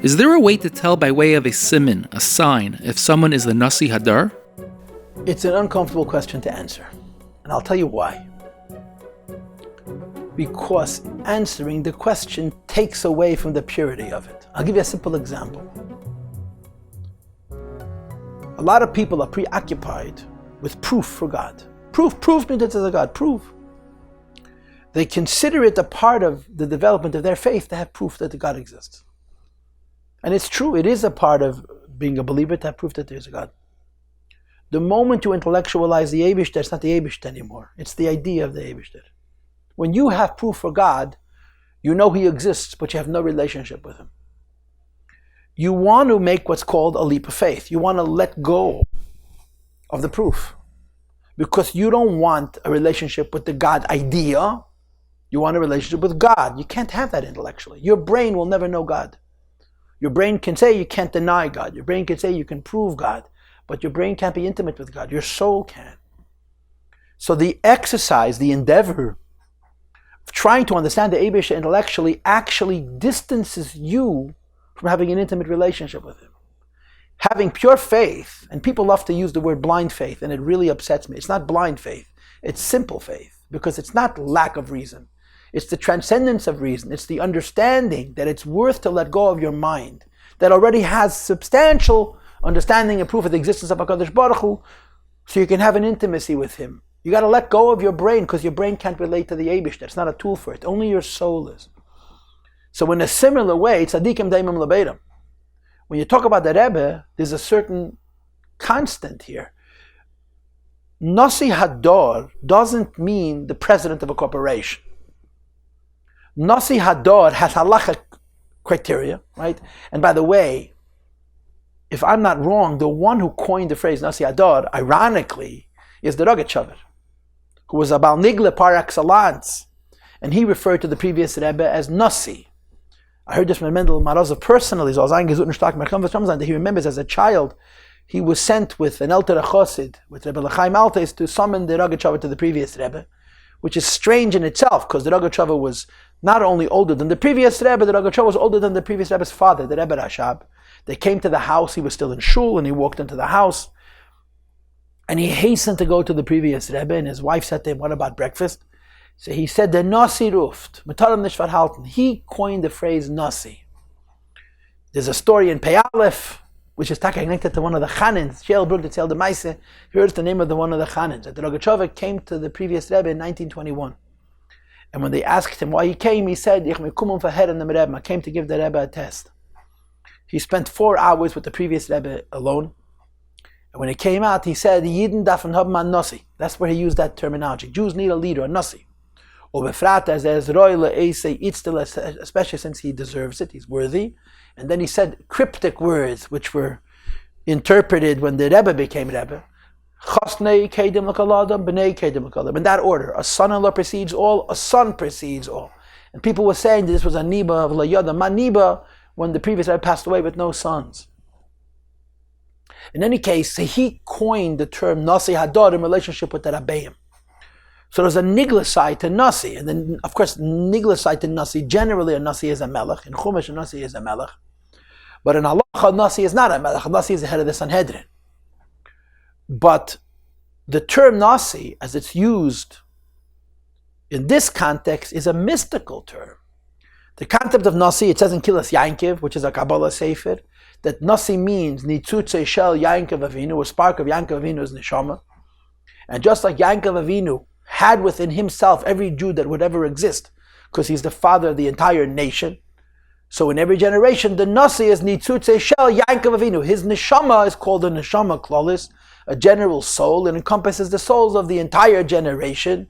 Is there a way to tell by way of a siman, a sign, if someone is the Nasi Hador? It's an uncomfortable question to answer, and I'll tell you why. Because answering the question takes away from the purity of it. I'll give you a simple example. A lot of people are preoccupied with proof for God. Proof means that there's a God. Proof. They consider it a part of the development of their faith to have proof that the God exists. And it's true, it is a part of being a believer to have proof that there's a God. The moment you intellectualize the Eibishter, it's not the Eibishter anymore. It's the idea of the Eibishter. When you have proof for God, you know He exists, but you have no relationship with Him. You want to make what's called a leap of faith. You want to let go of the proof. Because you don't want a relationship with the God idea. You want a relationship with God. You can't have that intellectually. Your brain will never know God. Your brain can say you can't deny God. Your brain can say you can prove God. But your brain can't be intimate with God. Your soul can. So the exercise, the endeavor of trying to understand the Eibishter intellectually actually distances you from having an intimate relationship with Him. Having pure faith, and people love to use the word blind faith, and it really upsets me. It's not blind faith. It's simple faith, because it's not lack of reason. It's the transcendence of reason. It's the understanding that it's worth to let go of your mind that already has substantial understanding and proof of the existence of HaKadosh Baruch Hu, so you can have an intimacy with Him. You got to let go of your brain, because your brain can't relate to the Eibishter. It's not a tool for it. Only your soul is. So in a similar way, tzadikim daimim lebeirim. When you talk about the Rebbe, there's a certain constant here. Nasi Hador doesn't mean the president of a corporation. Nasi Hador has halachic criteria, right? And by the way, if I'm not wrong, the one who coined the phrase Nasi Hador, ironically, is the Rogatchover, who was a Baal Nigle par excellence. And he referred to the previous Rebbe as Nasi. I heard this from Mendel Marozov personally, that he remembers as a child, he was sent with an Elter Chosid, with Rebbe L'chaim Altes, to summon the Rogatchover to the previous Rebbe, which is strange in itself, because the Rogatchover was not only older than the previous Rebbe, the Rogatchover was older than the previous Rebbe's father, the Rebbe Rashab. They came to the house, he was still in shul, and he walked into the house, and he hastened to go to the previous Rebbe, and his wife said to him, "What about breakfast?" So he said, "The Nasi ruft, mitaram nishvat halten." He coined the phrase Nasi. There's a story in Pei Aleph, which is connected to one of the Chanins, Shel Brug, the Tzel de Meise. Here's the name of one of the Chanins. That the Rogatchover came to the previous Rebbe in 1921. And when they asked him why he came, he said, "Ich mekumum verherren dem Rebbe." I came to give the Rebbe a test. He spent 4 hours with the previous Rebbe alone. And when he came out, he said, "Yidden dafen haben an Nasi." That's where he used that terminology. Jews need a leader, a Nasi. Especially since he deserves it, he's worthy. And then he said cryptic words which were interpreted when the Rebbe became Rebbe. In that order, a son-in-law precedes all, a son precedes all. And people were saying that this was a Niba of Layoda, Maniba, when the previous Rebbe passed away with no sons. In any case, he coined the term Nasi Hador in relationship with the Rabbeim. So there's a nigla side to Nasi, and then of course nigla side to Nasi, generally a Nasi is a melech, in Chumash a Nasi is a melech, but in Halacha Nasi is not a melech, Nasi is the head of the Sanhedrin. But the term Nasi, as it's used in this context, is a mystical term. The concept of Nasi, it says in Kilas Yankiv, which is a Kabbalah Sefer, that Nasi means Nitzutze Shel Yankiv Avinu, a spark of Yankiv Avinu's neshama. And just like Yankiv Avinu had within himself every Jew that would ever exist, because he's the father of the entire nation, so in every generation, the Nasi is Nitzutze Shel Yankiv Avinu. His neshama is called a neshama klolis, a general soul, and encompasses the souls of the entire generation.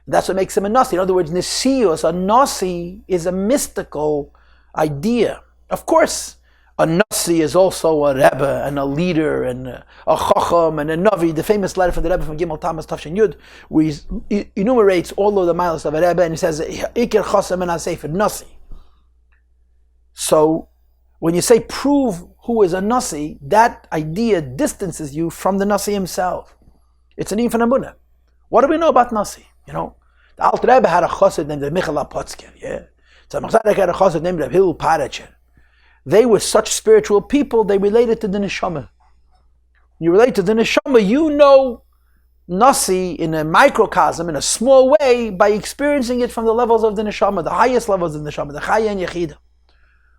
And that's what makes him a Nasi. In other words, Nisios, a Nasi, is a mystical idea. Of course, a Nasi is also a Rebbe and a leader and a Chacham and a Navi. The famous letter from the Rebbe from Gimel Tamas Tafshin Yud, where he enumerates all of the miles of a Rebbe, and he says, Iker Chasam and Sefer Nasi. So, when you say prove who is a Nasi, that idea distances you from the Nasi himself. It's an infant Amunah. What do we know about Nasi? You know, the Alter Rebbe had a chassid named Michal Apotzker, yeah? So Machzadek had a chassid named Hillel Paracher. They were such spiritual people, they related to the neshama. You relate to the neshama, you know Nasi in a microcosm, in a small way, by experiencing it from the levels of the neshama, the highest levels of the neshama, the chaya and yechida.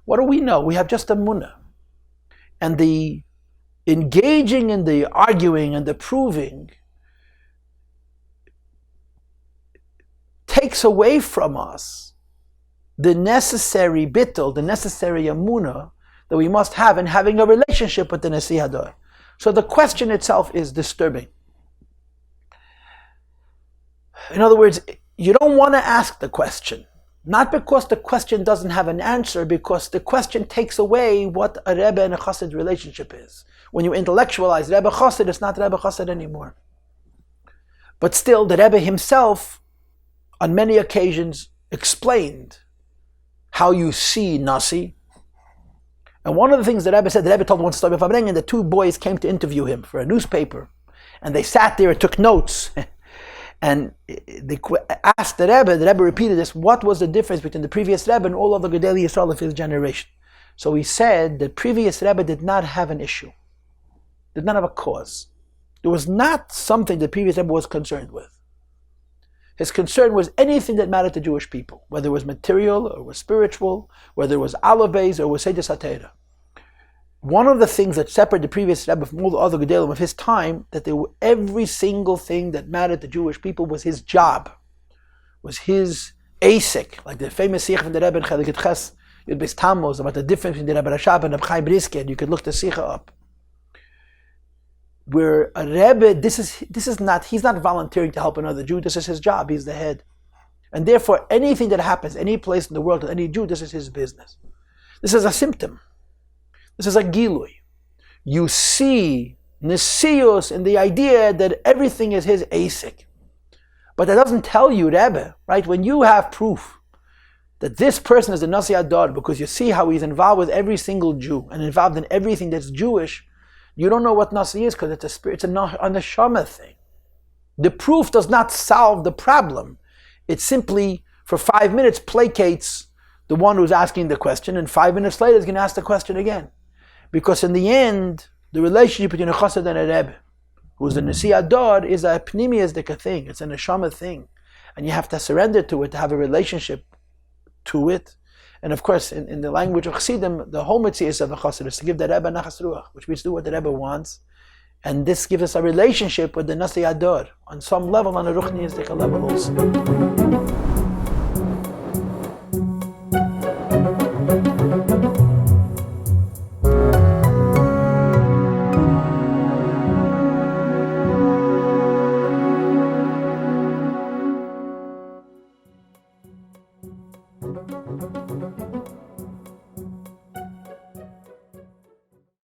What do we know? We have just a munah. And the engaging in the arguing and the proving takes away from us the necessary bittul, the necessary amunah that we must have in having a relationship with the Nasi Hador. So the question itself is disturbing. In other words, you don't want to ask the question. Not because the question doesn't have an answer, because the question takes away what a Rebbe and a Chassid relationship is. When you intellectualize Rebbe Chassid, it's not Rebbe Chassid anymore. But still, the Rebbe himself, on many occasions, explained how you see Nasi. And one of the things the Rebbe said, the Rebbe told one story of Abreng, and the two boys came to interview him for a newspaper. And they sat there and took notes. And they asked the Rebbe repeated this, what was the difference between the previous Rebbe and all of the Gedolei Yisrael of his generation? So he said the previous Rebbe did not have an issue, did not have a cause. It was not something the previous Rebbe was concerned with. His concern was anything that mattered to Jewish people, whether it was material or was spiritual, whether it was alabes or was Seder Satera. One of the things that separated the previous Rebbe from all the other Gedolim of his time, that every single thing that mattered to Jewish people was his job, was his asik, like the famous Sikha from the Rebbe in Chelik Ches Yud Beis Tammuz about the difference between the Rebbe Rashab and Reb Chaim Brisker. You could look the Sikha up. Where a Rebbe, this is not, he's not volunteering to help another Jew, this is his job, he's the head. And therefore anything that happens, any place in the world, to any Jew, this is his business. This is a symptom. This is a gilui. You see Nesius in the idea that everything is his asik. But that doesn't tell you, Rebbe, right? When you have proof that this person is a Nasi Hador, because you see how he's involved with every single Jew and involved in everything that's Jewish, you don't know what Nasi is because it's a spirit, it's a neshama thing. The proof does not solve the problem. It simply, for 5 minutes, placates the one who's asking the question, and 5 minutes later is going to ask the question again. Because in the end, the relationship between a Chassid and a Rebbe, who's the Nasi Hador, is a pnimiyasdika thing. It's a neshama thing. And you have to surrender to it, to have a relationship to it. And of course, in the language of Chassidim, the whole mitzvah of the Chassid is to give the Rebbe nachas ruach, which means do what the Rebbe wants. And this gives us a relationship with the Nasi Hador, on some level, on a ruchniistic level also.